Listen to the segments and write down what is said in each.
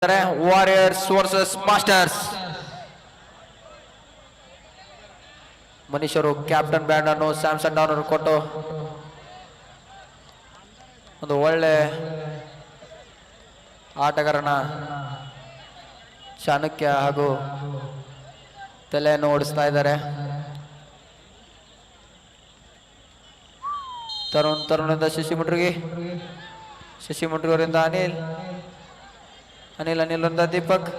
Warriors versus masters. ಮನುಷ್ಯರು captain band ಅನ್ನು Samson down ಅವರು ಕೊಟ್ಟು ಒಂದು ಒಳ್ಳೆ ಆಟಗಾರನ ಚಾಣಕ್ಯ ಹಾಗೂ ತಲೆಯನ್ನು ಓಡಿಸ್ತಾ ಇದ್ದಾರೆ. ತರುಣಿಂದ ಶಶಿ ಮುಂಡ್ರಿಗರಿಂದ ಅನಿಲ್ ದೀಪಕ್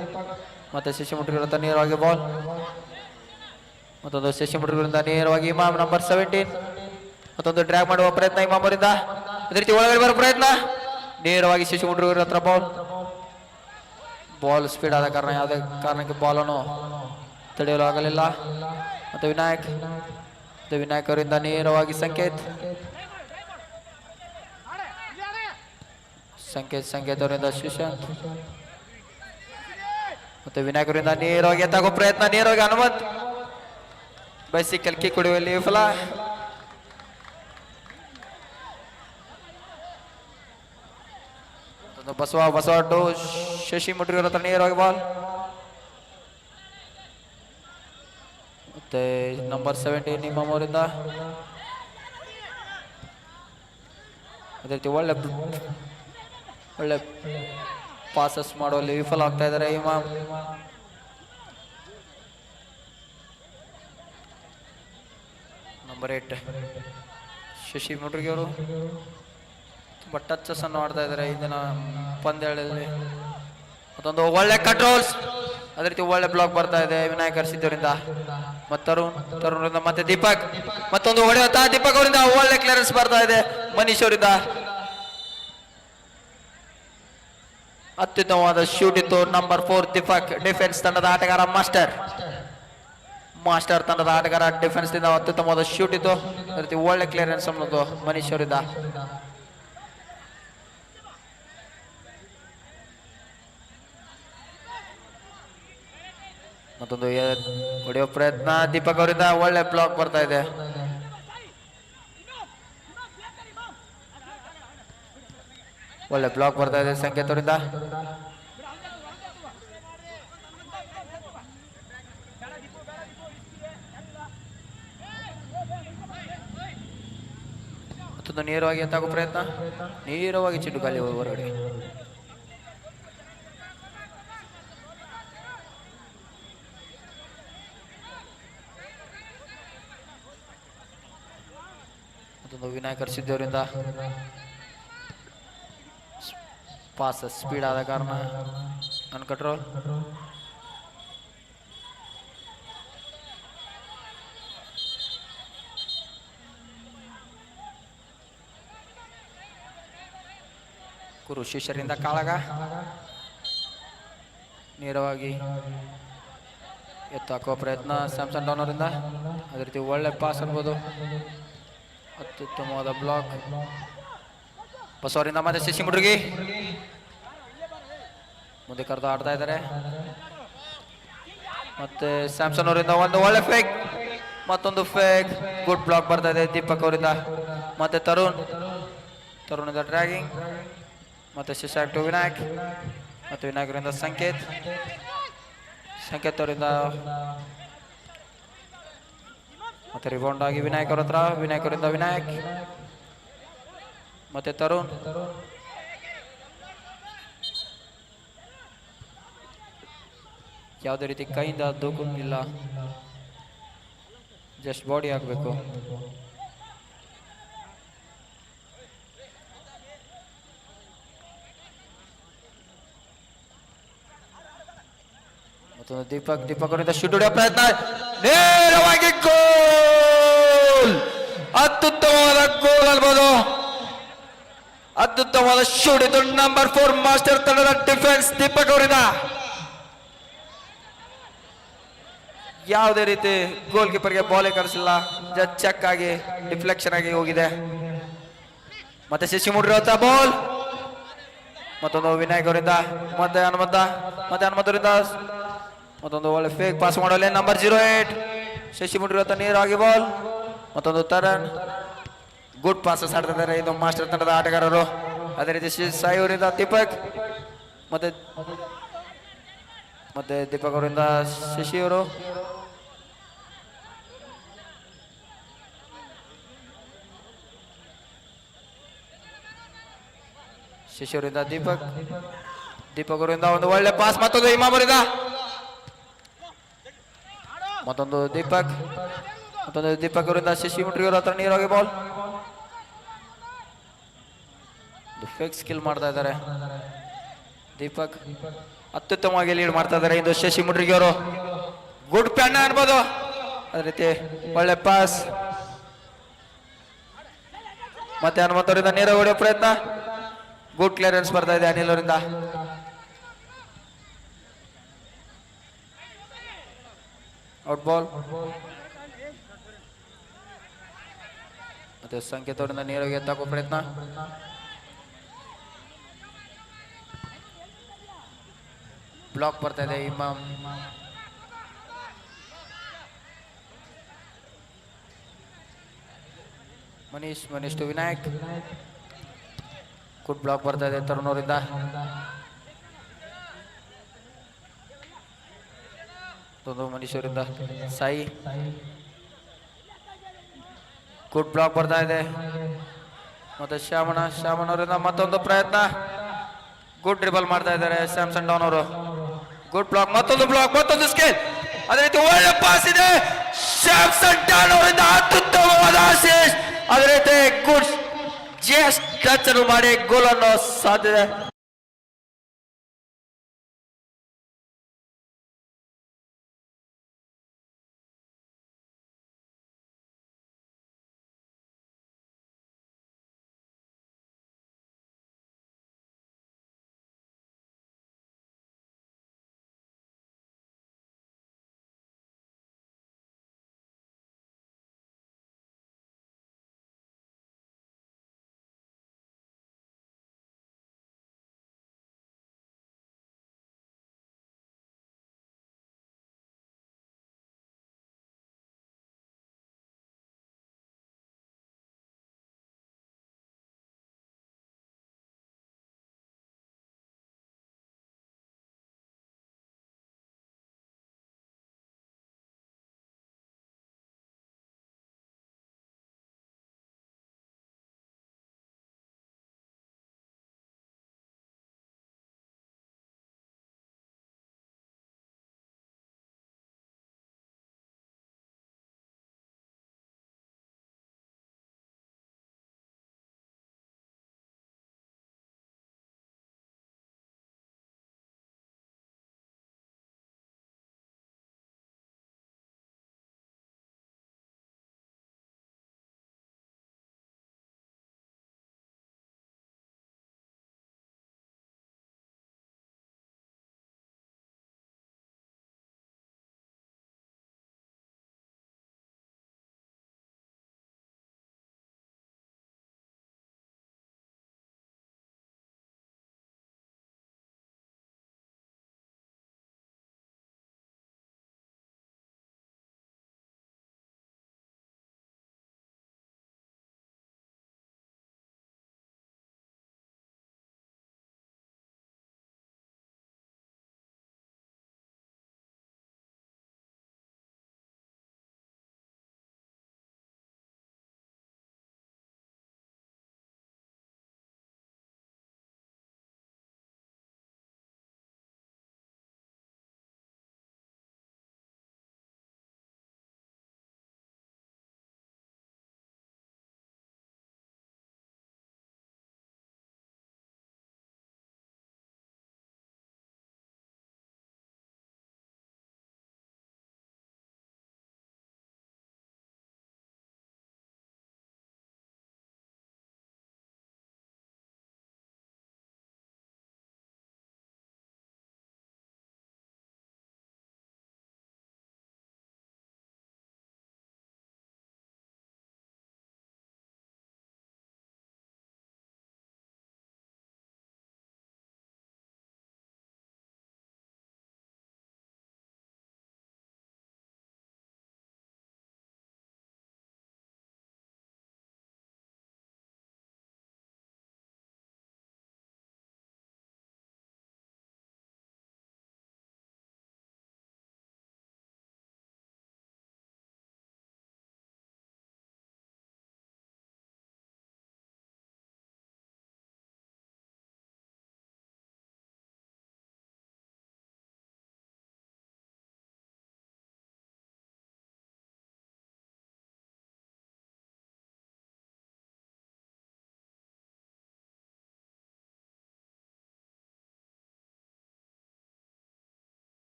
ಮತ್ತೆ ಶಶಿ ಮುಂಡ್ರಿಗರಿಂದ ನೇರವಾಗಿ ಬಾಲ್. ಮತ್ತೊಂದು ಶಶಿ ಮುಂಡ್ರಿಗರಿಂದ ನೇರವಾಗಿ ಇಮಾಮ್ ನಂಬರ್ 17. ಮತ್ತೊಂದು ಡ್ರ್ಯಾಗ್ ಮಾಡುವ ಪ್ರಯತ್ನ ಇಮಾಮ್ ಅವರಿಂದ. ಅದೇ ರೀತಿ ಒಳಗಡೆ ಬರೋ ಪ್ರಯತ್ನ ನೇರವಾಗಿ ಶಶಿ ಮುಂಡ್ರಿಗರ ಹತ್ರ ಬಾಲ್ ಸ್ಪೀಡ್ ಆದ ಕಾರಣ ಯಾವುದೇ ಕಾರಣಕ್ಕೆ ಬಾಲನ್ನು ತಡೆಯಲು ಆಗಲಿಲ್ಲ. ಮತ್ತೆ ವಿನಾಯಕ್ ಅವರಿಂದ ನೇರವಾಗಿ ಸಂಕೇತ್ ಅವರಿಂದ ಸುಶಾಂತ್. ಮತ್ತೆ ವಿನಾಯಕ್ ಅವರಿಂದ ನೇರವಾಗಿ ಎತ್ತಾಗೋ ಪ್ರಯತ್ನ, ನೇರವಾಗಿ ಹನುಮಂತ್ ಬೈಸಿಕಲ್ ಕಿಕ್ ಹೊಡೆಯುವಲ್ಲಿ ವಿಫಲ. ಬಸವ ಶಶಿ ಮುಂಡ್ರಿಗರ ಹತ್ರ ನೇರವಾಗಿ ಬಾಲ್. ಮತ್ತೆ ನಂಬರ್ 17 ಇಮಾಮ್ ಅವರಿಂದ. ಅದೇ ರೀತಿ ಒಳ್ಳೆ ಪಾಸಸ್ ಮಾಡುವಲ್ಲಿ ವಿಫಲ ಆಗ್ತಾ ಇದ್ದಾರೆ ಇಮಾಮ್. ನಂಬರ್ 8 ಶಶಿ ಮುಂಡ್ರಿಗಿ ಅವರು ತುಂಬಾ ಟಚಸ್ ಅನ್ನು ಆಡ್ತಾ ಇದ್ದಾರೆ ಇದನ್ನ ಪಂದ್ಯಗಳಲ್ಲಿ. ಮತ್ತೊಂದು ಒಳ್ಳೆ ಕಂಟ್ರೋಲ್ಸ್, ಅದೇ ರೀತಿ ಒಳ್ಳೆ ಬ್ಲಾಕ್ ಬರ್ತಾ ಇದೆ ವಿನಾಯಕ್ ಅರ್ಸಿದ್ದವರಿಂದ. ತರುಣರಿಂದ ಮತ್ತೆ ದೀಪಕ್, ಮತ್ತೊಂದು ಹೊಡೆಯುತ್ತಾ ದೀಪಕ್ ಅವರಿಂದ ಒಳ್ಳೆ ಕ್ಲಿಯರೆನ್ಸ್ ಬರ್ತಾ ಇದೆ ಮನೀಶ್ ಅವರಿಂದ. ಅತ್ಯುತ್ತಮವಾದ ಶೂಟ್ ಇತ್ತು. ನಂಬರ್ 4 ದೀಪಕ್, ಡಿಫೆನ್ಸ್ ತಂಡದ ಆಟಗಾರ. ಮಾಸ್ಟರ್ ತಂಡದ ಆಟಗಾರ ಡಿಫೆನ್ಸ್ ದಿಂದ ಅತ್ಯುತ್ತಮವಾದ ಶೂಟ್ ಇತ್ತು. ಅದೇ ರೀತಿ ಒಳ್ಳೆ ಕ್ಲಿಯರೆನ್ಸ್ ಅನ್ನೋದು ಮನೀಶ್ ಅವರಿಂದ. ಮತ್ತೊಂದು ಹೊಡೆಯುವ ಪ್ರಯತ್ನ ದೀಪಕ್ ಅವರಿಂದ, ಒಳ್ಳೆ ಬ್ಲಾಕ್ ಬರ್ತಾ ಇದೆ. ಸಂಕೇತ್ ಅವರಿಂದ. ಮತ್ತೊಂದು ನೇರವಾಗಿ ಎತ್ತಾಗೋ ಪ್ರಯತ್ನ, ನೇರವಾಗಿ ಚಿಟ್ಟು ಗಾಲಿ ಹೊರಗಡೆ. ಮತ್ತೊಂದು ವಿನಾಯಕ್ ಅರ್ಸಿದ್ದವರಿಂದ ಪಾಸ್ ಸ್ಪೀಡ್ ಆದ ಕಾರಣ ಅನ್ಕಂಟ್ರೋಲ್. ಕುರು ಶಿಷ್ಯರಿಂದ ಕಾಳಗ ನೇರವಾಗಿ ಎತ್ತಾಕುವ ಪ್ರಯತ್ನ ಸ್ಯಾಮ್ಸನ್ ಡೌನ್ ಅವರಿಂದ. ಅದೇ ರೀತಿ ಒಳ್ಳೆ ಪಾಸ್ ಅನ್ಬೋದು. ಅತ್ಯುತ್ತಮವಾದ ಬ್ಲಾಕ್ ಬಸವರಿಂದ. ಮತ್ತೆ ಶಶಿ ಮುಂಡ್ರಿಗಿ ಮುಂದೆ ಕರೆದು ಆಡ್ತಾ ಇದ್ದಾರೆ. ಮತ್ತೆ ಸ್ಯಾಮ್ಸನ್ ಅವರಿಂದ ಒಂದು ಒಳ್ಳೆ ಫೇಕ್, ಮತ್ತೊಂದು ಫೇಕ್. ಗುಡ್ ಬ್ಲಾಕ್ ಬರ್ತಾ ಇದೆ ದೀಪಕ್ ಅವರಿಂದ. ಮತ್ತೆ ತರುಣಿಂದ ಡ್ರ್ಯಾಗಿಂಗ್. ಮತ್ತೆ ಶಿಶಾಕ್ ಟು ವಿನಾಯಕ್. ಮತ್ತೆ ವಿನಾಯಕ್ ಅವರಿಂದ ಸಂಕೇತ್ ಅವರಿಂದ. ಮತ್ತೆ ರಿಬೌಂಡ್ ಆಗಿ ವಿನಾಯಕ್ ಅವ್ರ ಹತ್ರ. ವಿನಾಯಕ್ ಅವರಿಂದ ವಿನಾಯಕ್. ಮತ್ತೆ ತರುಣ್. ಯಾವುದೇ ರೀತಿ ಕೈಯಿಂದ ದೂಕುಂಗಿಲ್ಲ, ಜಸ್ಟ್ ಬಾಡಿ ಹಾಕಬೇಕು. ಮತ್ತೊಂದು ದೀಪಕ್ ಅವರಿಂದ ಶೂಟ್ ಹೊಡೆಯುವ ಪ್ರಯತ್ನ, ನೇರವಾಗಿ ಗೋಲ್. ಅತ್ಯುತ್ತಮವಾದ ಗೋಲ್ ಅನ್ಬೋದು. ಅತ್ಯುತ್ತಮವಾದ ಶೂಟ್ ಇದು ನಂಬರ್ 4 ಮಾಸ್ಟರ್ ತಂಡದ ಡಿಫೆನ್ಸ್ ದೀಪಕ್ ಅವರಿಂದ. ಯಾವುದೇ ರೀತಿ ಗೋಲ್ ಕೀಪರ್ಗೆ ಬಾಲೇ ಕಳಿಸಿಲ್ಲ, ಜಸ್ಟ್ ಚೆಕ್ ಆಗಿ ಡಿಫ್ಲೆಕ್ಷನ್ ಆಗಿ ಹೋಗಿದೆ. ಮತ್ತೆ ಶಶಿ ಮುಂಡ್ರಿಗಿ ಬಾಲ್. ಮತ್ತೊಂದು ವಿನಾಯಕ್ ಅವರಿಂದ. ಮತ್ತೆ ಹನುಮಂತರಿಂದ ಮತ್ತೊಂದು ಒಳ್ಳೆ ಫೇಕ್ ಪಾಸ್ ಮಾಡೋಲ್ಲ. ನಂಬರ್ 08 ಶಶಿ ಮುಂಡ್ರಿಗಿ ನೇರವಾಗಿ ಬಾಲ್. ಮತ್ತೊಂದು ತರಣ್. ಗುಡ್ ಪಾಸಸ್ ಆಡ್ತಾ ಇದ್ದಾರೆ ಇದು ಮಾಸ್ಟರ್ ತಂಡದ ಆಟಗಾರರು. ಅದೇ ರೀತಿ ಸಾಯಿ ಅವರಿಂದ ದೀಪಕ್. ಮತ್ತೆ ಮತ್ತೆ ದೀಪಕ್ ಅವರಿಂದ ಶಶಿ ಅವರು. ಶಶಿ ಅವರಿಂದ ದೀಪಕ್. ದೀಪಕ್ ಅವರಿಂದ ಒಂದು ಒಳ್ಳೆ ಪಾಸ್, ಮತ್ತೊಂದು ಇಮಾಮ್ ಅವರಿಂದ ಮತ್ತೊಂದು ದೀಪಕ್. ಮತ್ತೊಂದು ದೀಪಕ್ ಅವರಿಂದ ಶಶಿ ಮುಟ್ರಿ ಅವರ ಹತ್ರ ನೇರವಾಗಿ ಬಾಲ್. ಫೇಕ್ ಸ್ಕಿಲ್ ಮಾಡ್ತಾ ಇದ್ದಾರೆ ದೀಪಕ್. ಅತ್ಯುತ್ತಮವಾಗಿ ಲೀಡ್ ಮಾಡ್ತಾ ಇದ್ದಾರೆ ಇಂದು ಶಶಿ ಮುಟ್ರಿಗೆ ಅವರು. ಗುಡ್ ಪ್ಯಾನ್ ಅನ್ಬೋದು. ಅದೇ ರೀತಿ ಒಳ್ಳೆ ಪಾಸ್. ಮತ್ತೆ ಹನುಮಂತವರಿಂದ ನೇರ ಹೊಡೆಯೋ ಪ್ರಯತ್ನ. ಗುಡ್ ಕ್ಲಿಯರೆನ್ಸ್ ಬರ್ತಾ ಇದೆ ಅನಿಲ್ ಅವರಿಂದ. Out ball. ಮತ್ತೆ ಸಂಕೇತ್ ಅವರಿಂದ ನೇರವಾಗಿ ಎತ್ತಾಕೋ ಪ್ರಯತ್ನ. ಬ್ಲಾಕ್ ಬರ್ತಾ ಇದೆ ಇಮಾಮ್. Manish to Vinayak. Good block ಬರ್ತಾ ಇದೆ ತರುಣ್ ಅವರಿಂದ. ಮನೀಶ್ ಅವರಿಂದ ಸಾಯಿ. ಗುಡ್ ಬ್ಲಾಕ್ ಬರ್ತಾ ಇದೆ. ಮತ್ತೆ ಶ್ಯಾಮಣ ಅವರಿಂದ ಮತ್ತೊಂದು ಪ್ರಯತ್ನ. ಗುಡ್ ಡ್ರಿಬಲ್ ಮಾಡ್ತಾ ಇದ್ದಾರೆ ಸ್ಯಾಮ್ಸನ್ ಡೌನ್ ಅವರು. ಗುಡ್ ಬ್ಲಾಕ್, ಮತ್ತೊಂದು ಬ್ಲಾಕ್, ಮತ್ತೊಂದು ಸ್ಕೇಲ್. ಅದೇ ರೀತಿ ಒಳ್ಳೆ ಪಾಸ್ ಇದೆ ಸ್ಯಾಮ್ಸನ್ ಡೌನ್ ಅವರಿಂದ. ಅತ್ಯುತ್ತಮವಾದ ಆಶೀಶ್. ಅದೇ ರೀತಿ ಗುಡ್ ಜಸ್ಟ್ ಟಚ್ ಅನ್ನು ಮಾಡಿ ಗೋಲ್ ಅನ್ನೋ ಸಾಧ್ಯತೆ.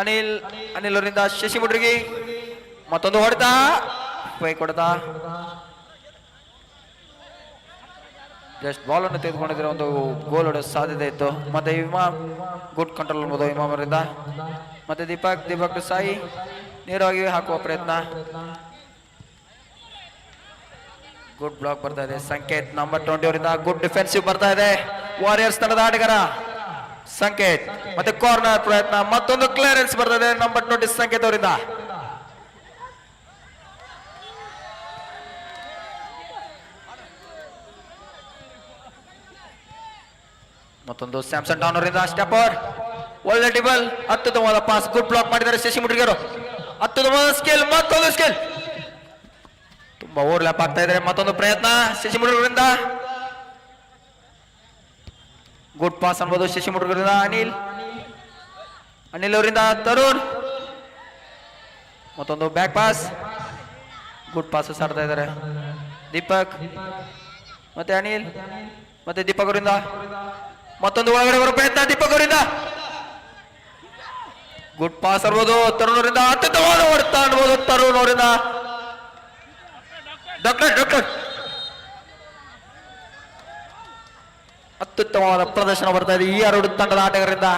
ಅನಿಲ್ ಅನಿಲ್ ಅವರಿಂದ ಶಶಿ ಮುಡ್ರಿಗಿ ಮತ್ತೊಂದು ಹೊಡೆತ ಫೈಕ್ ಹೊಡೆತ. ಜಸ್ಟ್ ಬಾಲ್ ಅನ್ನು ತೆಗೆದುಕೊಂಡಿದ್ರೆ ಒಂದು ಗೋಲ್ ಹೊಡೆಯೋ ಸಾಧ್ಯತೆ ಇತ್ತು. ಮತ್ತೆ ಇಮಾಮ್ ಗುಡ್ ಕಂಟ್ರೋಲ್ ಅನ್ಬೋದು ಇಮಾಮ್ ಅವರಿಂದ. ಮತ್ತೆ ದೀಪಕ್ ಟು ಸಾಯಿ ನೇರವಾಗಿ ಹಾಕುವ ಪ್ರಯತ್ನ. ಗುಡ್ ಬ್ಲಾಕ್ ಬರ್ತಾ ಇದೆ ಸಂಕೇತ್ ನಂಬರ್ 20 ಅವರಿಂದ. ಗುಡ್ ಡಿಫೆನ್ಸಿವ್ ಬರ್ತಾ ಇದೆ ವಾರಿಯರ್ಸ್ ತಂಡದ ಆಟಗಾರ ಸಂಕೇತ್. ಮತ್ತೆ ಕಾರ್ನರ್ ಪ್ರಯತ್ನ, ಮತ್ತೊಂದು ಕ್ಲಿಯರೆನ್ಸ್ ಬರ್ತಾ ಇದೆ ನಂಬರ್ 20 ಸಂಕೇತ್ ಅವರಿಂದ. ಮತ್ತೊಂದು ಸ್ಯಾಮ್ಸನ್ ಡೌನ್ ಅವರಿಂದ ಸ್ಟೆಪರ್. ಒಳ್ಳೆ ಡಿಬಲ್, ಅತ್ಯುತ್ತಮವಾದ ಪಾಸ್, ಗುಡ್ ಬ್ಲಾಕ್ ಮಾಡಿದ್ದಾರೆ ಶಶಿ ಮುಡ್ರಿಗರು. ಅತ್ಯುತ್ತಮವಾದ ಸ್ಕಿಲ್, ಮತ್ತೊಂದು ಸ್ಕಿಲ್. ತುಂಬಾ ಓವರ್ಲ್ಯಾಪ್ ಆಗ್ತಾ ಇದ್ದಾರೆ. ಮತ್ತೊಂದು ಪ್ರಯತ್ನ ಶಶಿ ಮುಡ್ರಿಗರಿಂದ. ಗುಡ್ ಪಾಸ್ ಅನ್ಬೋದು ಶಶಿ ಮುಡ್ರಿಗರಿಂದ. ಅನಿಲ್ ಅವರಿಂದ ತರುಣ್. ಮತ್ತೊಂದು ಬ್ಯಾಕ್ ಪಾಸ್, ಗುಡ್ ಪಾಸಸ್ ಆಡ್ತಾ ಇದ್ದಾರೆ ದೀಪಕ್ ಮತ್ತೆ ಅನಿಲ್ ಮತ್ತೆ ದೀಪಕ್ ಅವರಿಂದ. ಮತ್ತೊಂದು ಒಳಗಡೆ ಬರೋ ಪ್ರಯತ್ನ ದೀಪಕ್ ಅವರಿಂದ. ಗುಡ್ ಪಾಸ್ ಅನ್ಬೋದು ತರುಣ್ ಅವರಿಂದ. ಅತ್ಯುತ್ತಮವಾದ ಹೊಡೆತ ಅನ್ಬೋದು ತರುಣ್ ಅವರಿಂದ. ಡಾಕ್ಟರ್ ಅತ್ಯುತ್ತಮವಾದ ಪ್ರದರ್ಶನ ಬರ್ತಾ ಇದೆ ಈ ಎರಡು ತಂಡದ ಆಟಗಾರರಿಂದ.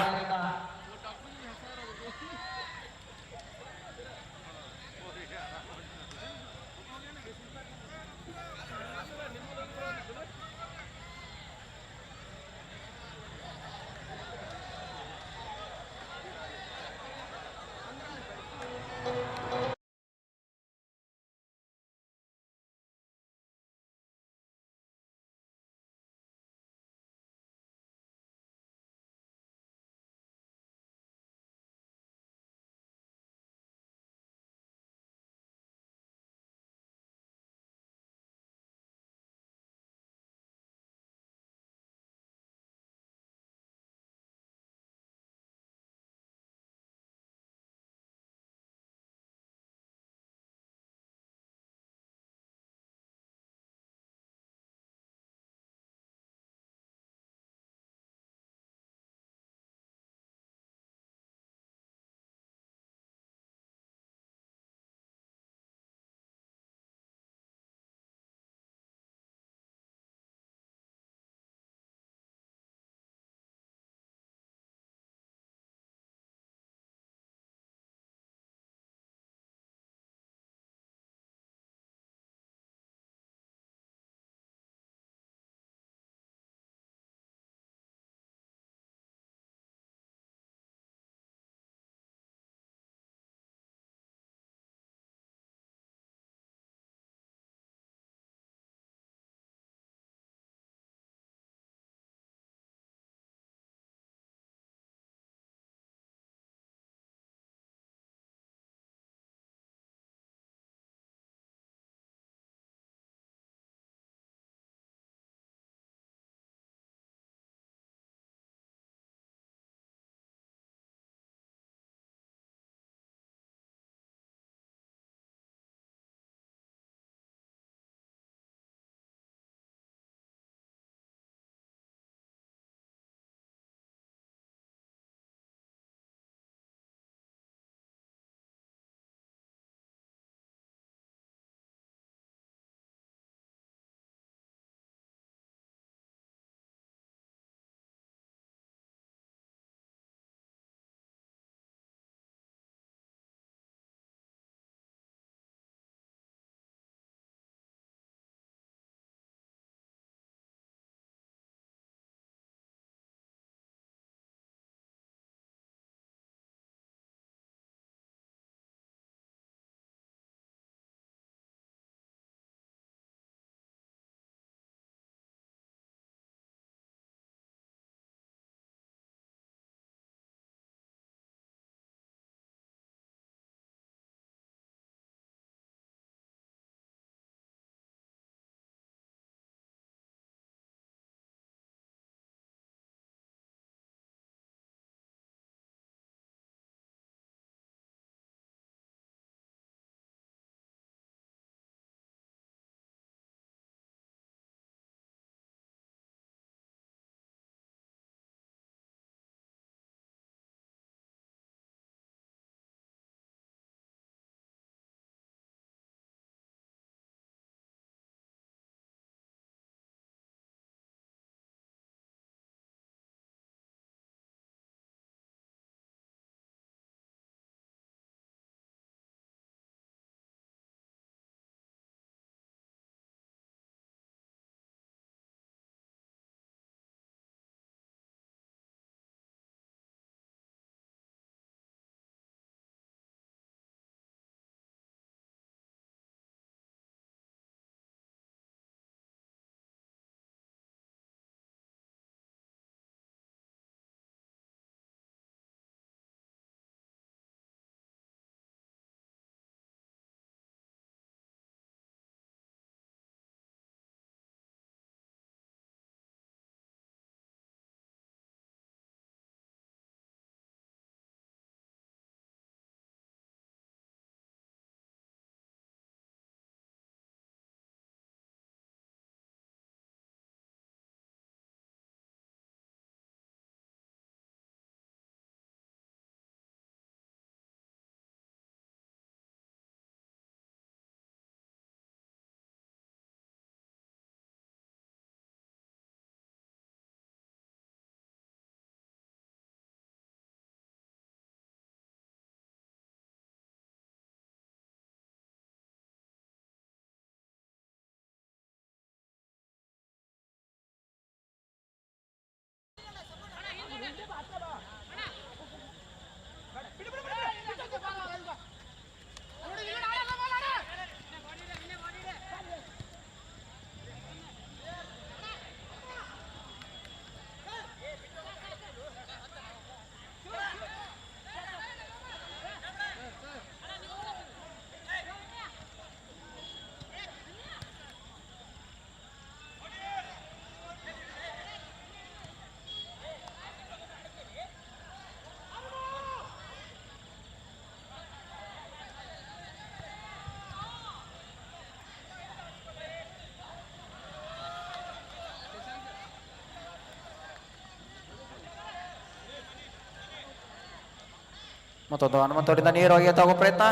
ಮತ್ತೊಂದು ಹನುಮಂತವರಿಂದ ನೇರವಾಗಿ ಎತ್ತಾಗೋ ಪ್ರಯತ್ನ,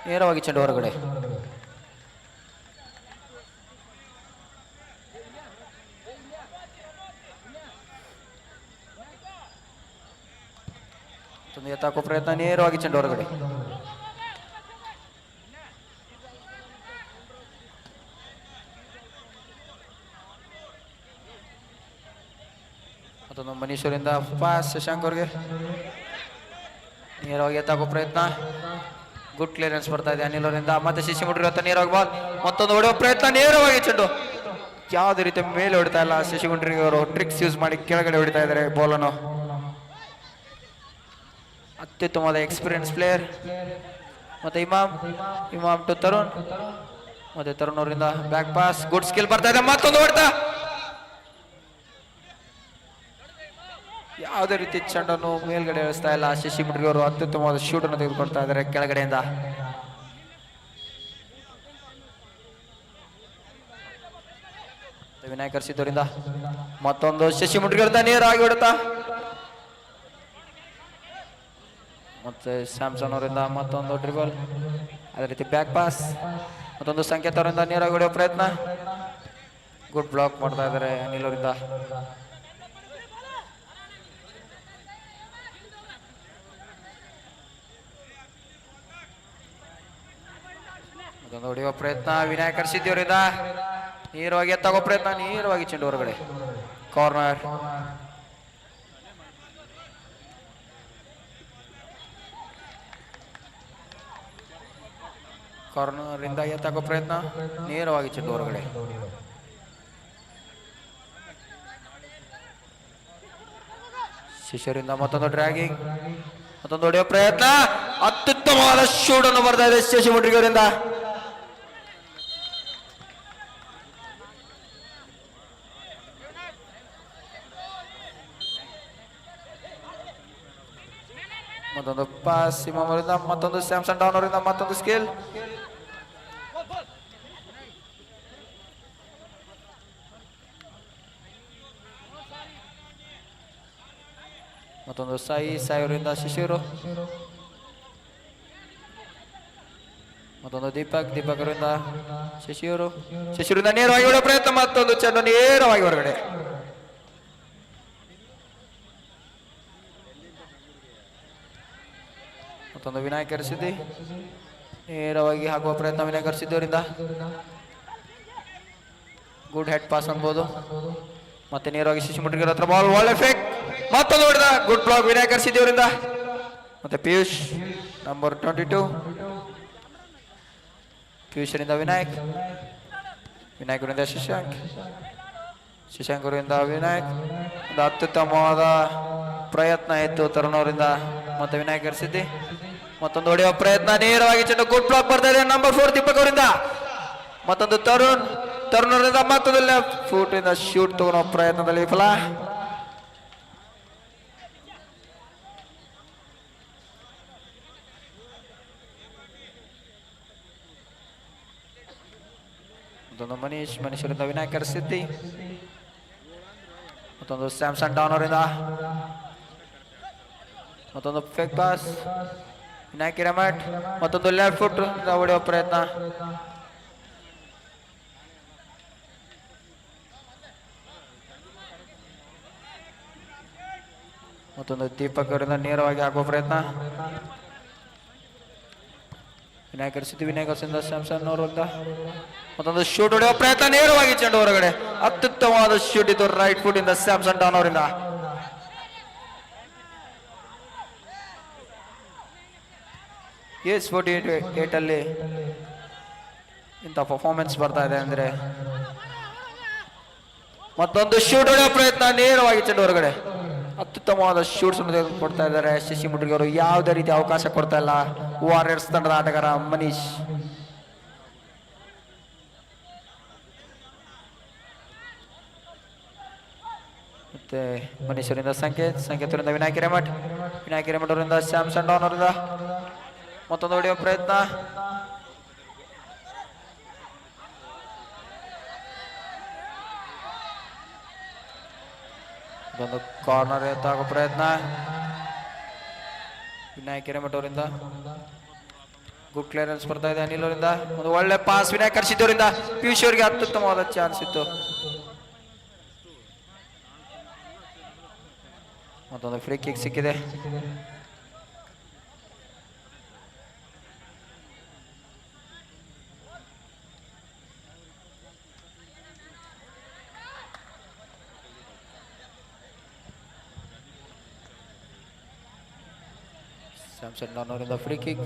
ನೇರವಾಗಿ ಚೆಂಡು ಹೊರಗಡೆ. ಮತ್ತೊಂದು ಎತ್ತಾಕೋ ಪ್ರಯತ್ನ, ನೇರವಾಗಿ ಚೆಂಡು ಹೊರಗಡೆ. ಮತ್ತೊಂದು ಮನೀಶ್ವರಿಂದ ಪಾಸ್ ಶಶಾಂಕ್ ಅವ್ರಿಗೆ, ನೇರವಾಗಿ ಎತ್ತಾಕೋ ಪ್ರಯತ್ನ, ಗುಡ್ ಕ್ಲಿಯರೆನ್ಸ್ ಬರ್ತಾ ಇದೆ ಅನಿಲ್ ಅವರಿಂದ. ಮತ್ತೆ ಶಿಶಿ ಮುಟ್ರಿ ನೇರವಾಗಿ ಬಾಲ್, ಮತ್ತೊಂದು ಹೊಡೆಯುವ ಪ್ರಯತ್ನ, ನೇರವಾಗಿ ಚೆಂಡು. ಯಾವುದೇ ರೀತಿ ಮೇಲೆ ಹೊಡಿತಾ ಇಲ್ಲ ಶಶಿ ಗುಂಡ್ರಿ ಅವರು, ಟ್ರಿಕ್ಸ್ ಯೂಸ್ ಮಾಡಿ ಕೆಳಗಡೆ ಹೊಡಿತಾ ಇದ್ದಾರೆ ಬಾಲನ್ನು. ಅತ್ಯುತ್ತಮವಾದ ಎಕ್ಸ್ಪೀರಿಯನ್ಸ್ ಪ್ಲೇಯರ್. ಮತ್ತೆ ಇಮಾಮ್ ಟು ತರುಣ್, ಮತ್ತೆ ತರುಣ್ ಅವರಿಂದ ಬ್ಯಾಕ್ ಪಾಸ್, ಗುಡ್ ಸ್ಕಿಲ್ ಬರ್ತಾ ಇದೆ. ಮತ್ತೊಂದು ಹೊಡೆತ, ಯಾವುದೇ ರೀತಿ ಚೆಂಡನ್ನು ಮೇಲ್ಗಡೆ ಇಳಿಸ್ತಾ ಇಲ್ಲ ಶಶಿ ಮುಟ್ರಿ ಅವರು. ಅತ್ಯುತ್ತಮವಾದ ಶೂಟ್ ಅನ್ನು ತೆಗೆದುಕೊಳ್ತಾ ಇದ್ದಾರೆ ಕೆಳಗಡೆಯಿಂದ. ವಿನಾಯಕ್ ಸಿದ್ದವರಿಂದ ಮತ್ತೊಂದು ಶಶಿ ಮುಟ್ರಿ ಅವರಿಂದ ನೇರವಾಗಿ ಹೊಡೆತ. ಮತ್ತೆ ಸ್ಯಾಮ್ಸನ್ ಅವರಿಂದ ಮತ್ತೊಂದು ಡ್ರಿಬಲ್, ಅದೇ ರೀತಿ ಬ್ಯಾಕ್ ಪಾಸ್, ಮತ್ತೊಂದು ಸಂಕೇತ್ ಅವರಿಂದ ನೇರವಾಗಿ ಹೊಡೆಯುವ ಪ್ರಯತ್ನ, ಗುಡ್ ಬ್ಲಾಕ್ ಮಾಡ್ತಾ ಇದ್ದಾರೆ ಅನಿಲ್ ಅವರಿಂದ. ಮತ್ತೊಂದು ಹೊಡೆಯುವ ಪ್ರಯತ್ನ ವಿನಾಯಕ್ ಸಿದ್ದಿಯವರಿಂದ, ನೇರವಾಗಿ ಎತ್ತಾಗೋ ಪ್ರಯತ್ನ, ನೇರವಾಗಿ ಚೆಂಡು ಹೊರಗಡೆ. ಕಾರ್ನರ್. ಕಾರ್ನರ್ ಇಂದ ಎತ್ತಾಕೋ ಪ್ರಯತ್ನ, ನೇರವಾಗಿ ಚೆಂಡು ಹೊರಗಡೆ. ಶಿಷ್ಯರಿಂದ ಮತ್ತೊಂದು ಡ್ರ್ಯಾಗಿಂಗ್, ಮತ್ತೊಂದು ಹೊಡೆಯುವ ಪ್ರಯತ್ನ, ಅತ್ಯುತ್ತಮವಾದ ಶೂಟ್ ಅನ್ನು ಬರ್ತಾ ಇದೆ ಶಶಿ ಮುಟ್ರಿ ಅವರಿಂದ. ಮತ್ತೊಂದು ಪಾಸ್ ಇಮಾಮ್ ಅವರಿಂದ, ಮತ್ತೊಂದು ಸ್ಯಾಮ್ಸನ್ ಡೌನ್ ಅವರಿಂದ ಮತ್ತೊಂದು ಸ್ಕಿಲ್. ಮತ್ತೊಂದು ಸಾಯಿ ಅವರಿಂದ ಶಿಶಿರು, ಮತ್ತೊಂದು ದೀಪಕ್ ಅವರಿಂದ ಶಶಿಯವರಿಂದ ನೇರವಾಗಿ ಹೊಡೆಯುವ ಪ್ರಯತ್ನ, ಮತ್ತೊಂದು ಚೆಂಡು ನೇರವಾಗಿ ಹೊರಗಡೆ. ಮತ್ತೊಂದು ವಿನಾಯಕ್ ಸಿದ್ದಿ, ನೇರವಾಗಿ ಹಾಕುವ ಪ್ರಯತ್ನ ವಿನಾಯಕ್ ಸಿದ್ದಿಯವರಿಂದ. ಗುಡ್ ಹೆಡ್ ಪಾಸ್ ಅನ್ಬೋದು. ಮತ್ತೆ ನೇರವಾಗಿ ಶಶಿ ಮುಟ್ರಿ ಹತ್ರ ಬಾಲ್, ಒಳ್ಳೆ ಫೇಕ್, ಮತ್ತೊಂದು ಹೊಡೆದ, ಗುಡ್ ಬ್ಲಾಕ್ ವಿನಾಯಕ್ ಸಿದ್ದಿಯವರಿಂದ. ಮತ್ತೆ ಪಿಯೂಷ್ ನಂಬರ್ 22, ಪಿಯೂಷರಿಂದ ವಿನಾಯಕ್ ಅವರಿಂದ ಶಶಾಂಕ್ ಅವರಿಂದ ವಿನಾಯಕ್. ಒಂದು ಅತ್ಯುತ್ತಮವಾದ ಪ್ರಯತ್ನ ಇತ್ತು ತರುಣ್ ಅವರಿಂದ. ಮತ್ತೆ ವಿನಾಯಕ್ ಸಿದ್ದಿ, ಮತ್ತೊಂದು ಹೊಡೆಯುವ ಪ್ರಯತ್ನ, ನೇರವಾಗಿ ಚೆಂಡು, ಗುಡ್ ಬ್ಲಾಕ್ ಬರ್ತಾ ಇದೆ ನಂಬರ್ 4 ದೀಪಕ್ ಅವರಿಂದ. ಮತ್ತೊಂದು ತರುಣ್ ಅವರಿಂದ ಮತ್ತೊಂದು ಲೆಫ್ಟ್ ಫುಟ್ ಇಂದ ಶೂಟ್ ತಗೊಳ್ಳೋ ಪ್ರಯತ್ನದಲ್ಲಿ ವಿಫಲ. ಮತ್ತೊಂದು ಮನೀಶ್ವರಿಂದ ವಿನಾಯಕ್ ಸಿದ್ದಿ, ಮತ್ತೊಂದು ಸ್ಯಾಮ್ಸನ್ ಡೌನ್ ಅವರಿಂದ ಮತ್ತೊಂದು ಫೇಕ್ ಪಾಸ್ ವಿನಾಯಕ್ ಹಿರೇಮಠ್, ಮತ್ತೊಂದು ಲೆಫ್ಟ್ ಫುಟ್ ಹೊಡೆಯುವ ಪ್ರಯತ್ನ. ಮತ್ತೊಂದು ದೀಪಕ್ ಅವರಿಂದ ನೇರವಾಗಿ ಹಾಕುವ ಪ್ರಯತ್ನ, ವಿನಾಯಕ್ ಸಿದ್ದಿ ಸ್ಯಾಮ್ಸನ್ ಅವರಿಂದ ಮತ್ತೊಂದು ಶೂಟ್ ಹೊಡೆಯುವ ಪ್ರಯತ್ನ, ನೇರವಾಗಿ ಚೆಂಡು ಹೊರಗಡೆ. ಅತ್ಯುತ್ತಮವಾದ ಶೂಟ್ ಇತ್ತು ರೈಟ್ ಫುಟ್ ಇಂದ ಸ್ಯಾಮ್ಸನ್ ಡೌನ್ ಅವರಿಂದ. S48 ಅಲ್ಲಿ ಇಂಥ ಪರ್ಫಾರ್ಮೆನ್ಸ್ ಬರ್ತಾ ಇದೆ ಅಂದ್ರೆ, ಮತ್ತೊಂದು ಶೂಟ್ ಹೊಡೆಯುವ ಪ್ರಯತ್ನ, ನೇರವಾಗಿ ಚೆಂಡು ಹೊರಗಡೆ. ಅತ್ಯುತ್ತಮವಾದ ಶೂಟ್ಸ್ ಕೊಡ್ತಾ ಇದ್ದಾರೆ ಶಶಿ ಮುಟ್ರಿ ಅವರು. ಯಾವುದೇ ರೀತಿ ಅವಕಾಶ ಕೊಡ್ತಾ ಇಲ್ಲ ವಾರಿಯರ್ಸ್ ತಂಡದ ಆಟಗಾರ ಮನೀಶ್. ಮತ್ತೆ ಮನೀಶ್ವರಿಂದ ಸಂಕೇತರಿಂದ ವಿನಾಯಕ್ ಹಿರೇಮಠ್ ಅವರಿಂದ ಸ್ಯಾಮ್ಸನ್ ಡೌನ್ ಅವರಿಂದ ಮತ್ತೊಂದು ಹೊಡೆಯುವ ಪ್ರಯತ್ನ, ಇದೊಂದು ಕಾರ್ನರ್ ಎತ್ತಾಗೋ ಪ್ರಯತ್ನ, ವಿನಾಯಕ್ ಹಿರೇಮಠ ಅವರಿಂದ ಗುಡ್ ಕ್ಲಿಯರೆನ್ಸ್ ಬರ್ತಾ ಇದೆ ಅನಿಲ್ ಅವರಿಂದ. ಒಂದು ಒಳ್ಳೆ ಪಾಸ್ ವಿನಾಯಕ್ ಕರ್ಷಿತ್ ಅವರಿಂದ ಪಿಯೂಷ್ ಅವರಿಗೆ ಅತ್ಯುತ್ತಮವಾದ ಚಾನ್ಸ್ ಇತ್ತು. ಮತ್ತೊಂದು ಫ್ರೀ ಕಿಕ್ ಸಿಕ್ಕಿದೆ. ಸ್ಯಾಮ್ಸನ್ ಡಾನ್ ಅವರಿಂದ ಫ್ರೀ ಕಿಕ್.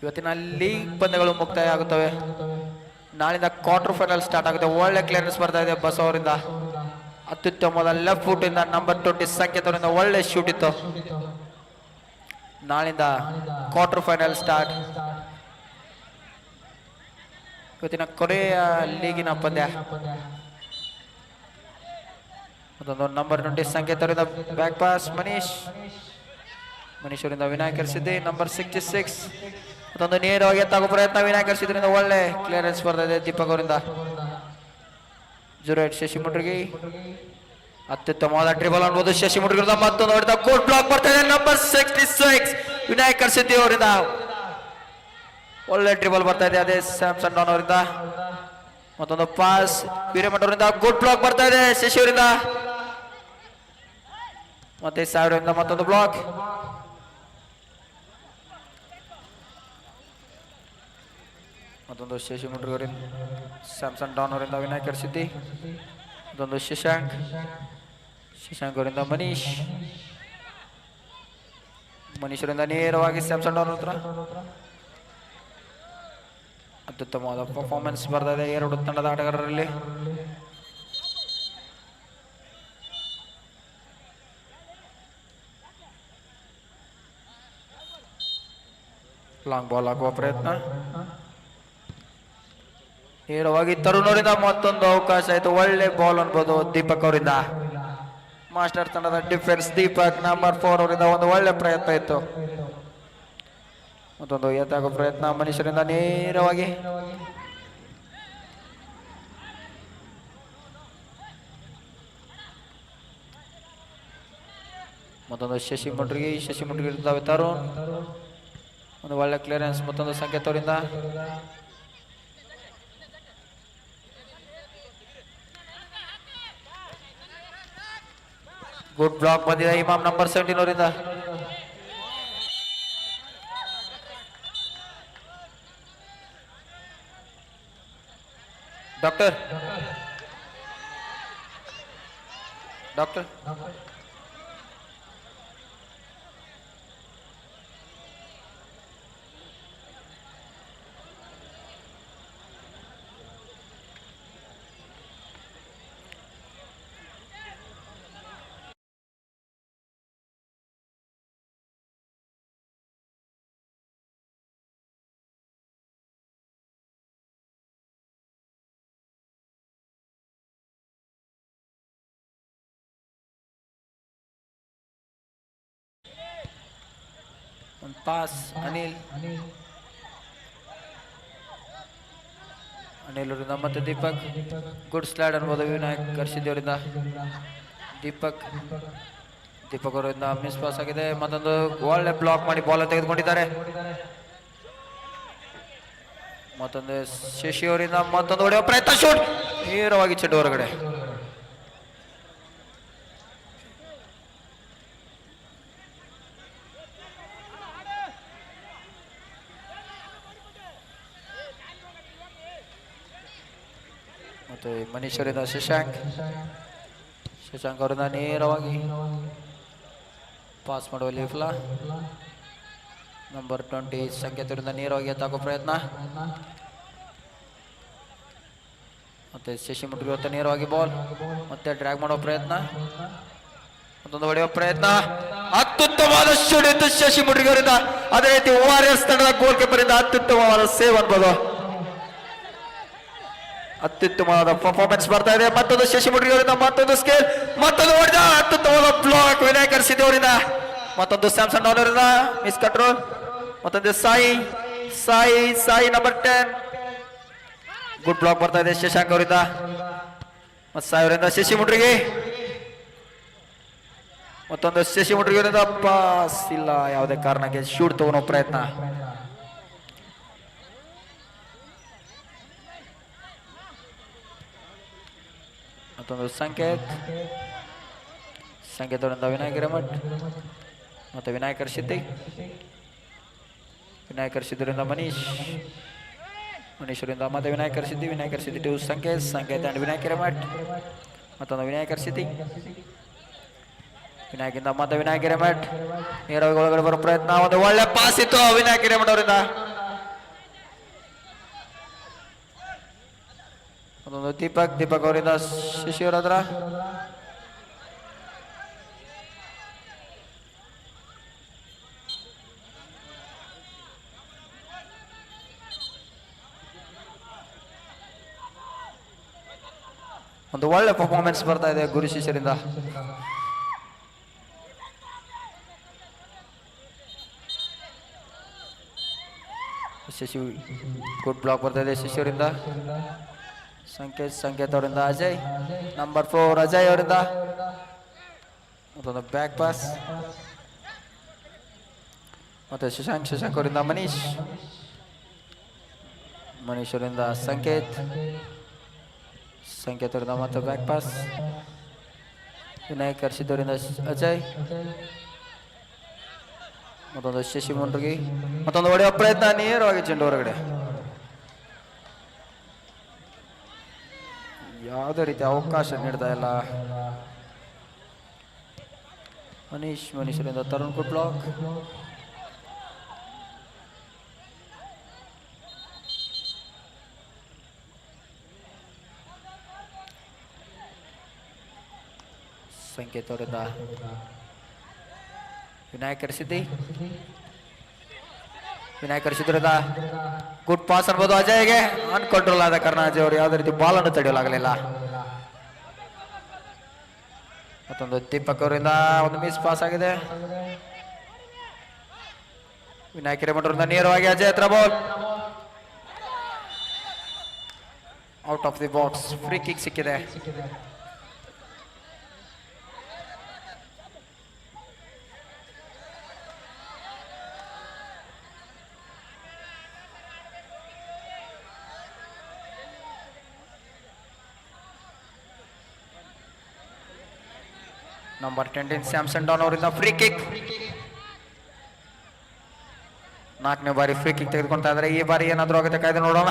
ಇವತ್ತಿನ ಲೀಗ್ ಪಂದ್ಯಗಳು ಮುಕ್ತಾಯ ಆಗುತ್ತವೆ. ನಾಳಿಂದ ಕ್ವಾರ್ಟರ್ ಫೈನಲ್ ಸ್ಟಾರ್ಟ್ ಆಗುತ್ತೆ. ಒಳ್ಳೆ ಕ್ಲಿಯರೆನ್ಸ್ ಬರ್ತಾ ಇದೆ ಬಸ್ ಅವರಿಂದ. ಅತ್ಯುತ್ತಮವಾದ ಲೆಫ್ಟ್ ಫುಟ್ ಇಂದ ನಂಬರ್ 20 ಸಂಕೇತ್ ಅವರಿಂದ ಒಳ್ಳೆ ಶೂಟ್ ಇತ್ತು. ನಾಳಿಂದ ಕ್ವಾರ್ಟರ್ ಫೈನಲ್ ಸ್ಟಾರ್ಟ್. ಇವತ್ತಿನ ಕೊನೆಯ ಲೀಗಿನ ಪಂದ್ಯ. ಮತ್ತೊಂದು ನಂಬರ್ 20 ಸಂಕೇತ್ ಅವರಿಂದ ಬ್ಯಾಕ್ ಪಾಸ್ ಮನೀಶ್ ಅವರಿಂದ ವಿನಾಯಕ್ ಕರ್ಸಿದ್ದೆ ನಂಬರ್ 66. ಮತ್ತೊಂದು ನೇರವಾಗಿ ಎತ್ತಾಗೋ ಪ್ರಯತ್ನ ವಿನಾಯಕ್ ಕರ್ಸಿದ್ರಿಂದ ಒಳ್ಳೆ ಕ್ಲಿಯರೆನ್ಸ್ ಬರ್ತಾ ಇದೆ ದೀಪಕ್ ಅವರಿಂದ. 08 ಶಶಿ ಮುಟ್ರಿಗೆ ಅತ್ಯುತ್ತಮವಾದ ಟ್ರಿಬಲ್ ಅನ್ಬೋದು. ಶಶಿ ಮುಟ್ರಿಗೆ ಮತ್ತೊಂದು ಹೊಡೆದ ಕೋಟ್ ಬ್ಲಾಕ್ ಬರ್ತಾ ಇದೆ ನಂಬರ್ 66 ವಿನಾಯಕ್ ಕರ್ಸಿದ್ದಿ ಅವರಿಂದ ಒಳ್ಳೆ ಟ್ರಿಬಲ್ ಬರ್ತಾ ಇದೆ. ಅದೇ ಸ್ಯಾಮ್ಸನ್ ಡಾನ್ ಅವರಿಂದ ಮತ್ತೊಂದು ಪಾಸ್ ಹಿರೇಮಠ ಅವರಿಂದ ಗುಡ್ ಬ್ಲಾಕ್ ಬರ್ತಾ ಇದೆ ಶಶಿ ಅವರಿಂದ. ಮತ್ತೆ ಸಾವಿರದಿಂದ ಮತ್ತೊಂದು ಬ್ಲಾಕ್. ಮತ್ತೊಂದು ಶಶಿ ಮುಟ್ರಿ ಅವರಿಂದ ಸ್ಯಾಮ್ಸನ್ ಡಾನ್ ಅವರಿಂದ ವಿನಾಯಕ್ ಕರ್ಸಿದ್ದಿ. ಮತ್ತೊಂದು ಶಶಾಂಕ್ ಅವರಿಂದ ಮನೀಶ್ ಅವರಿಂದ ನೇರವಾಗಿ ಸ್ಯಾಮ್ಸನ್ ಡಾನ್ ಹತ್ರ ಅತ್ಯುತ್ತಮವಾದ ಪರ್ಫಾರ್ಮೆನ್ಸ್ ಬರ್ತಾ ಇದೆ ಎರಡು ತಂಡದ ಆಟಗಾರರಲ್ಲಿ. ಲಾಂಗ್ ಬಾಲ್ ಹಾಕುವ ಪ್ರಯತ್ನ ನೇರವಾಗಿ ತರುಣ್ ಅವರಿಂದ ಮತ್ತೊಂದು ಅವಕಾಶ ಆಯಿತು. ಒಳ್ಳೆ ಬಾಲ್ ಅನ್ಬೋದು ದೀಪಕ್ ಅವರಿಂದ. ಮಾಸ್ಟರ್ ತಂಡದ ಡಿಫೆನ್ಸ್ ದೀಪಕ್ ನಂಬರ್ 4 ಅವರಿಂದ ಒಂದು ಒಳ್ಳೆ ಪ್ರಯತ್ನ ಇತ್ತು. ಮತ್ತೊಂದು ಎತ್ತಾಗೋ ಪ್ರಯತ್ನ ಮನುಷ್ಯರಿಂದ ನೇರವಾಗಿ ಮತ್ತೊಂದು ಶಶಿ ಮುಟ್ರಿಗೆ ಇರ್ತಾವೆ ತರುಣ್. ಒಂದು ಒಳ್ಳೆ ಕ್ಲಿಯರೆನ್ಸ್ ಮತ್ತೊಂದು ಸಂಕೇತ್ ಅವರಿಂದ. ಗುಡ್ ಬ್ಲಾಕ್ ಬಂದಿದೆ ಇಮಾಮ್ ನಂಬರ್ 17 ಅವರಿಂದ. ಡಾಕ್ಟರ್ ಒಂದು ಪಾಸ್ ಅನಿಲ್ ಅವರಿಂದ ಮತ್ತೆ ದೀಪಕ್. ಗುಡ್ ಸ್ಲೈಡ್ ಅನ್ಬೋದು ವಿನಾಯಕ್ ಕರ್ಸಿದ್ದಿ ಅವರಿಂದ. ದೀಪಕ್ ಅವರಿಂದ ಮಿಸ್ ಪಾಸ್ ಆಗಿದೆ. ಮತ್ತೊಂದು ಒಳ್ಳೆ ಬ್ಲಾಕ್ ಮಾಡಿ ಬಾಲ್ ತೆಗೆದುಕೊಂಡಿದ್ದಾರೆ. ಮತ್ತೊಂದು ಶಶಿ ಅವರಿಂದ ಮತ್ತೊಂದು ಹೊಡೆಯುವ ಪ್ರಯತ್ನ ಶೂಟ್ ನೇರವಾಗಿ ಚೆಂಡು ಹೊರಗಡೆ. ಮತ್ತೆ ಮನೀಶ್ ಅವರಿಂದ ಶಶಾಂಕ್ ಅವರಿಂದ ನೇರವಾಗಿ ಪಾಸ್ ಮಾಡುವಲ್ಲಿ ವಿಫಲ. ನಂಬರ್ 20 ಸಂಕೇತರಿಂದ ನೇರವಾಗಿ ಎತ್ತಾಕೋ ಪ್ರಯತ್ನ. ಮತ್ತೆ ಶಶಿ ಮುಟ್ರಿಗೆ ನೇರವಾಗಿ ಬಾಲ್ ಮತ್ತೆ ಡ್ರ್ಯಾಗ್ ಮಾಡೋ ಪ್ರಯತ್ನ. ಮತ್ತೊಂದು ಹೊಡೆಯುವ ಪ್ರಯತ್ನ. ಅತ್ಯುತ್ತಮವಾದ ಶೂಟ್ ಇತ್ತು ಶಶಿ ಮುಟ್ರಿಗೆ ಅವರಿಂದ. ಅದೇ ರೀತಿ ವಾರಿಯರ್ಸ್ ತಂಡದ ಗೋಲ್ ಕೀಪರ್ ಇಂದ ಅತ್ಯುತ್ತಮವಾದ ಸೇವ್ ಅನ್ಬೋದು. ಅತ್ಯುತ್ತಮವಾದ ಪರ್ಫಾರ್ಮೆನ್ಸ್ ಬರ್ತಾ ಇದೆ. ಮತ್ತೊಂದು ಶಶಿಮುಡ್ರಿ ಅವರಿಂದ ಮತ್ತೊಂದು ಸ್ಕೇಲ್, ಮತ್ತೊಂದು ಹೊಡೆದ ಅತ್ಯುತ್ತಮವಾದ ಬ್ಲಾಕ್ ವಿನಾಯಕರ್ ಸಿದ್ದಿ ಅವರಿಂದ. ಮತ್ತೊಂದು ಸ್ಯಾಮ್ಸನ್ ಅವರಿಂದ ಮಿಸ್ ಕಂಟ್ರೋಲ್. ಮತ್ತೊಂದು ಸಾಯಿ ನಂಬರ್ 10 ಗುಡ್ ಬ್ಲಾಕ್ ಬರ್ತಾ ಇದೆ ಶಶಾಂಕ್ ಅವರಿಂದ. ಮತ್ತೆ ಸಾಯಿ ಅವರಿಂದ ಶಶಿಮುಡ್ರಿಗೆ, ಮತ್ತೊಂದು ಶಶಿಮುಡ್ರಿ ಅವರಿಂದ ಪಾಸ್ ಇಲ್ಲ, ಯಾವುದೇ ಕಾರಣಕ್ಕೆ ಶೂಟ್ ತಗೊಳ್ಳೋ ಪ್ರಯತ್ನ. ಮತ್ತೊಂದು ಸಂಕೇತ್ ಅವರಿಂದ ವಿನಾಯಕ್ ಹಿರೇಮಠ್, ಮತ್ತೆ ವಿನಾಯಕರ್ ಸಿದ್ದಿರಿಂದ ಮನೀಶ್ವರಿಂದ ಮತ್ತೆ ವಿನಾಯಕರ್ ಸಿದ್ದಿ to Sanket and Vinayak Hiremath. ಮತ್ತೊಂದು ವಿನಾಯಕರ್ ಸಿದ್ದಿ, ವಿನಾಯಕಿಂದ ಮತ್ತೆ ವಿನಾಯಕ್ ಹಿರೇಮಠ್ ನೇರವಾಗಿ ಒಳಗಡೆ ಬರೋ ಪ್ರಯತ್ನ. ಒಂದು ಒಳ್ಳೆ ಪಾಸ್ ಇತ್ತು ವಿನಾಯಕ್ ಹಿರೇಮಠ್ ಅವರಿಂದ. ಅದೊಂದು ದೀಪಕ್ ಅವರಿಂದ ಶಶಿಯವರ ಹತ್ರ. ಒಂದು ಒಳ್ಳೆ ಪರ್ಫಾರ್ಮೆನ್ಸ್ ಬರ್ತಾ ಇದೆ ಗುರು ಶಿಷ್ಯರಿಂದ. ಶಶಿ ಗುಡ್ ಬ್ಲಾಕ್ ಬರ್ತಾ ಇದೆ ಶಿಷ್ಯರಿಂದ. ಸಂಕೇತ್ ಅವರಿಂದ ಅಜಯ್, ನಂಬರ್ 4 ಅಜಯ್ ಅವರಿಂದ. ಮತ್ತೊಂದು ಬ್ಯಾಕ್ ಪಾಸ್. ಮತ್ತೆ ಶಶಾಂಕ್ ಅವರಿಂದ ಮನೀಶ್ ಅವರಿಂದ ಸಂಕೇತ್ ಅವರಿಂದ ಮತ್ತೆ ಬ್ಯಾಕ್ ಪಾಸ್. ವಿನಾಯಕ್ ಅವರಿಂದ ಅಜಯ್, ಮತ್ತೊಂದು ಶಶಿ ಮುಂಡ್ರಿಗೆ, ಮತ್ತೊಂದು ಹೊಡೆಯುವ ಪ್ರಯತ್ನ, ನೇರವಾಗಿ ಚೆಂಡು ಹೊರಗಡೆ. ಯಾವುದೇ ರೀತಿ ಅವಕಾಶ ನೀಡ್ತಾ ಇಲ್ಲ ಮನೀಶ್ವರಿಂದ ತರುಣ್ ಗುಡ್ ಬ್ಲಾಕ್. ಸಂಕೇತ್ ಅವರಿಂದ ವಿನಾಯಕರ್ ಸಿದ್ದಿರಿಂದ ಗುಡ್ ಪಾಸ್ ಅನ್ಬೋದು ಅಜಯ್ಗೆ. ಅನ್ಕಂಟ್ರೋಲ್ ಆದ ಕಾರಣ ಅಜಯ್ ಅವರು ಯಾವುದೇ ರೀತಿ ಬಾಲ್ ಅನ್ನು ತಡೆಯಲಾಗಲಿಲ್ಲ. ಮತ್ತೊಂದು ದೀಪಕ್ ಅವರಿಂದ ಒಂದು ಮಿಸ್ ಪಾಸ್ ಆಗಿದೆ. ವಿನಾಯಕ್ ಹಿರೇಮಠ ಅವರಿಂದ ನೇರವಾಗಿ ಅಜಯ್ ಹತ್ರ ball out of the box. Free kick ಸಿಕ್ಕಿದೆ. ನಂಬರ್ 10 ಸ್ಯಾಮ್ಸನ್ ಡಾನ್ ಅವರಿಂದ ಫ್ರೀ ಕಿಕ್. 4ನೇ ಬಾರಿ ಫ್ರೀ ಕಿಕ್ ತೆಗೆದುಕೊಳ್ತಾ ಇದ್ದಾರೆ. ಈ ಬಾರಿ ಏನಾದರೂ ಆಗುತ್ತೆ ಕಾಯ್ದೆ ನೋಡೋಣ.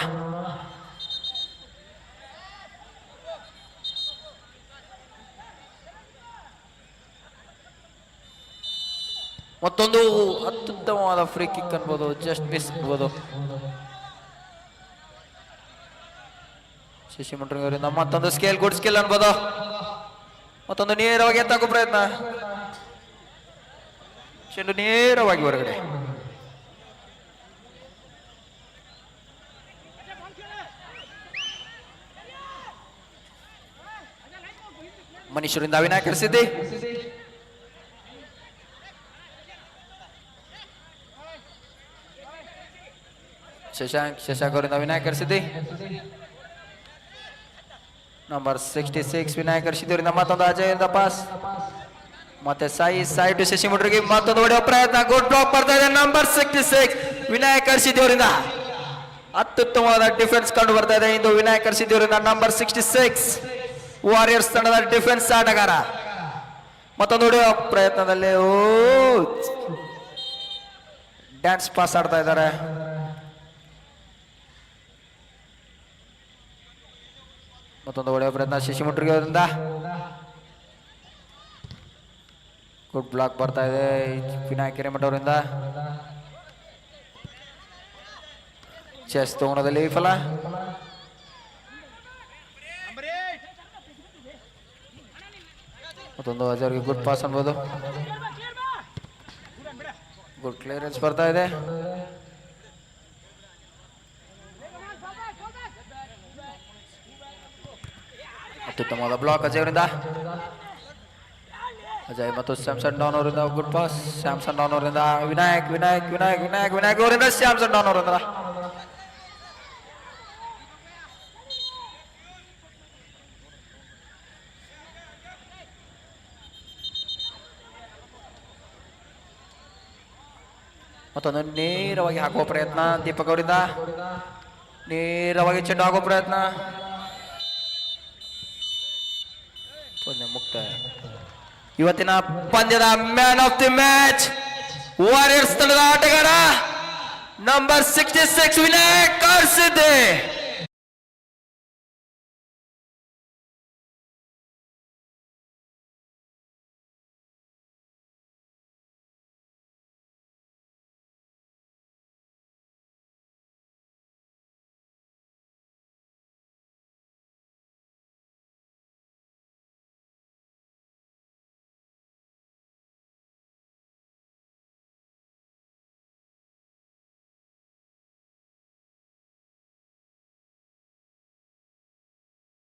ಮತ್ತೊಂದು ಅತ್ಯುತ್ತಮವಾದ ಫ್ರೀ ಕಿಕ್ ಅನ್ಬೋದು, ಜಸ್ಟ್ ಮಿಸ್ ಅನ್ಬೋದು. ಶಶಿ ಮುಂಡ್ರಿ ಅವರಿಂದ ಮತ್ತೊಂದು ಗುಡ್ ಸ್ಕೇಲ್ ಅನ್ಬೋದು. ಮತ್ತೊಂದು ನೇರವಾಗಿ ಎತ್ತಾಕೋ ಪ್ರಯತ್ನ, ಚೆಂಡು ನೇರವಾಗಿ ಹೊರಗಡೆ. ಮನೀಶ್ವರಿಂದ ವಿನಾಯಕರ್ ಸಿದ್ದಿ, ಶಶಾಂಕ್ ಅವರಿಂದ ವಿನಾಯಕರ್ ಸಿದ್ದಿ. ನಂಬರ್ 66 ವಿನಾಯಕರ್ ಸಿದ್ದಿ ಅವರಿಂದ ಮತ್ತೊಂದು ಅಜಯ್ ಪಾಸ್. ಮತ್ತೆ ಸಾಯಿ ಟು ಶಶಿ ಮುಂಡ್ರಿಗೆ ಮತ್ತೊಂದು ಹೊಡೆಯುವ ಪ್ರಯತ್ನ. ಗುಡ್ ಬ್ಲಾಕ್ ಬರ್ತಾ ಇದೆ ನಂಬರ್ 66 ವಿನಾಯಕರ್ ಸಿದ್ದಿ ಅವರಿಂದ. ಅತ್ಯುತ್ತಮವಾದ ಡಿಫೆನ್ಸ್ ಕಂಡು ಬರ್ತಾ ಇದೆ ಇಂದು ವಿನಾಯಕರ್ ಸಿದ್ದಿ ಅವರಿಂದ. ನಂಬರ್ 66 ವಾರಿಯರ್ಸ್ ತಂಡದ ಡಿಫೆನ್ಸ್ ಆಟಗಾರ. ಮತ್ತೊಂದು ಹೊಡೆಯುವ ಪ್ರಯತ್ನದಲ್ಲಿ ಡ್ಯಾನ್ಸ್ ಪಾಸ್ ಆಡ್ತಾ ಇದ್ದಾರೆ. ಮತ್ತೊಂದು ಒಳ್ಳೆಯ ಪ್ರಯತ್ನ ಶಶಿ ಮುಂಡ್ರಿಗೆ ಅವರಿಂದ. ಗುಡ್ ಬ್ಲಾಕ್ ಬರ್ತಾ ಇದೆ ವಿನಾಯಕ್ ಹಿರೇಮಠ ಅವರಿಂದ. ಚೆಸ್ ತಗೊಳ್ಳೋದಲ್ಲಿ ವಿಫಲ. ಮತ್ತೊಂದು ಅಜರ್ಗೆ ಗುಡ್ ಪಾಸ್ ಅನ್ಬೋದು. ಗುಡ್ ಕ್ಲಿಯರೆನ್ಸ್ ಬರ್ತಾ ಇದೆ. ಅತ್ಯುತ್ತಮವಾದ ಬ್ಲಾಕ್ ಅಜಯ್ ಅವರಿಂದ. ಅಜಯ್ ಮತ್ತು ಸ್ಯಾಮ್ಸನ್ ಡಾನ್ ಅವರಿಂದ ಗುಡ್ ಪಾಸ್. ಸ್ಯಾಮ್ಸನ್ ಡಾನ್ ಅವರಿಂದ ವಿನಾಯಕ್ ವಿನಾಯಕ್ ವಿನಾಯಕ್ ವಿನಾಯಕ್ ವಿನಾಯಕ್ ಅವರಿಂದ ಸ್ಯಾಮ್ಸನ್ ಡಾನ್ ಅವರಿಂದ ಮತ್ತೊಂದು ನೇರವಾಗಿ ಹಾಕುವ ಪ್ರಯತ್ನ ದೀಪಕ್ ಅವರಿಂದ. ನೇರವಾಗಿ ಚೆಂಡು ಹಾಕುವ ಪ್ರಯತ್ನ. ಮುಕ್ತಾಯ. ಇವತ್ತಿನ ಪಂದ್ಯದ man of the match warriors ತಂಡದ ಆಟಗಾರ ನಂಬರ್ 66 ವಿನಾಯಕ್ ಕಾರ್ಸಿದ್ದೆ.